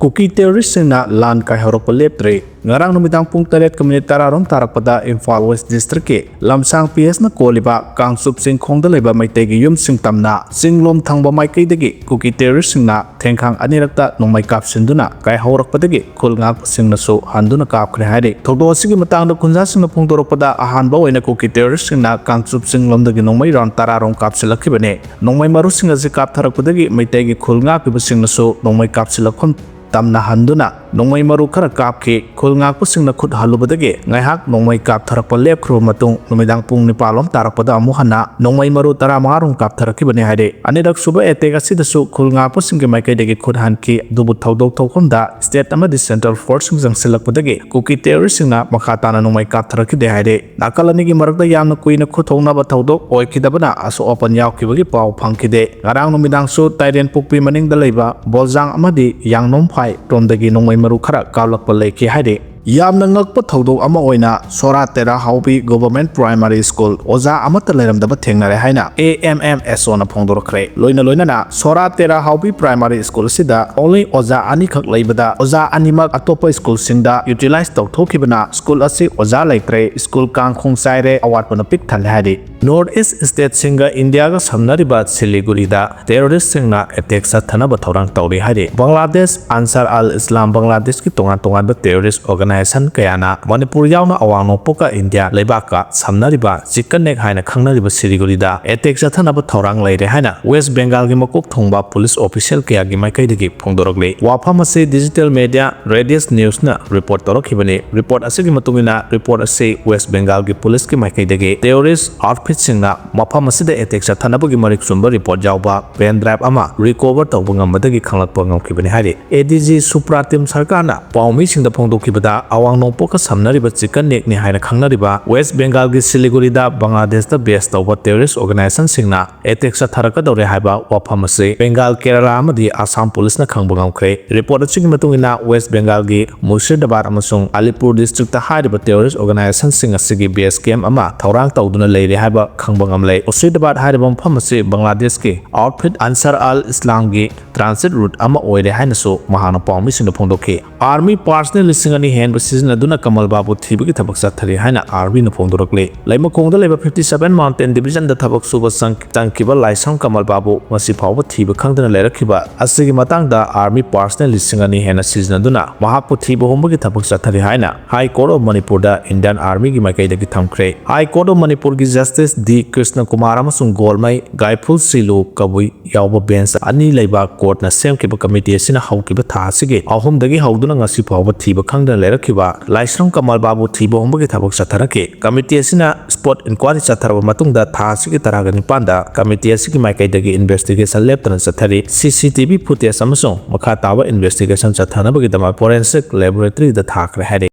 Kuki terrorist-singna lan kaihorokpa leirmdre ngarang numidang pung 8:10 tarakpada Imphal West District lamsang PS na koliba kangsupsing khongda leba maitegi yumsing tamna singlom thangba maikaidagi Kuki terrorist-singna thengkhang anirakta nongmai kapsinduna kaihorokpadagi khulngak singnasu handuna kapkhre haide thogdo asigi matangda khunjasingna phungdorokpada ahanba oina Kuki terrorist-singna kangsupsing lomdagi nongmai ron tararong kapsilakhre nongmai marusing asi kaptharakpadagi maitegi khulngak bibasingnasu nongmai kapsilakhon tamna handuna nongmai maru khara kapke khulngak pusingna khut halubadage ngaihak nongmai kap tharakpa lepkhru matung numidang pung nipalom tarakpada amu hana nongmai maru 15 kap tharakibani haide anirak suba eteka sidasu khulngak pusingge maikaidagi khut hanki dubu thodok thokhomda state amadi central force singjang silakpadage Kuki terrorist singna makhatana nongmai kap tharakide haide nakalani gi marakda yamna kuina khuthongna ba thodok oikidabana aso open yaukibagi pau phangkide ngarang numidang su tairen pukpi maningda leiba boljang amadi yangnom Romdagi nongmai maru khara kawlakpa leiki haide yamna ngakpa thodok ama oina sora tera haubi government primary school oza amata leiramdaba thengnare haina AMMSO na phongdorkhre loina na sora tera haubi primary school sida only oza ani khak leibada oza animak atopa school singda utilize tawthokibana school asi oza leitre school kang khongsaire awatpana pik thal haide North East State singa India ga samnariba Siliguri da terrorist singna attack sa thanaba thorang tawri haide Bangladesh Ansar al-Islam Bangladesh ki tongan ba terrorist organization kayana Manipur yauna awangno poka India leibaka samnariba chikanek haina khangnariba Siliguri da attack sa thanaba thorang leire haina West Bengal gi makok thongba police official kaya gi maikaidagi phongdorokle wapham ase digital media radius news na report torokhibani report asigi matungina report ase West Bengal gi police ki maikaidagi terrorist singna mapham asida attack sa thanabagi marik sumba report jawba pen drive ama recover tawba ngamadagi khanglakpa ngamkibani haide ADG Supratim Sarkarna paumi singda phongdokibada awang nongpoka samnariba chicken neck ni haina khangnariba West Bengal gi Siliguri da Bangladesh da base tawba terrorist organization singna attack sa tharaka dore haiba wapham ase Bengal Kerala amadi Assam police na khangba ngamkhre report achigi matungina West Bengal gi Murshidabad amasung Alipur district ta haiba terrorist organization sing asigi base camp ama thorang tawduna leire haiba Khangbangam Murshidabad Haribam Phamasi Bangladesh ki outfit Ansar al-Islam ki transit route ama oire hainaso mahana pawmi singda phongdokhi army personnel lisingani hen basizna duna Kamal Babu thibagi thabak sathari haina army na phongdorokle laimakongda leba 57 mountain division da thabak suba tangkiba laisang Kamal Babu masi phawba thiba khangdana lerakhiba asigi matangda army personnel lisingani hen asizna duna mahakpu thiba hombagi thabak sathari haina High Court of Manipur da Indian Army gi makaidagi thamkhre High Court of Manipur gi Justice D. Krishna Kumar amasung Golmai Gaipul Silu Kabui yauba bench ani leiba court na semkiba committee asina haukiba tha asige ahumdagi hauduna ngasi phawba thiba khangdana lerakhiba Laisram Kamal Babu thiba hombagi thabak satharake committee asina spot inquiry satharaba matungda tha asige taraga nipanda committee asigi maikaidagi investigation leptana sathari CCTV footage amasung makha tawa investigation sathanabagi dama forensic laboratory da thakre hade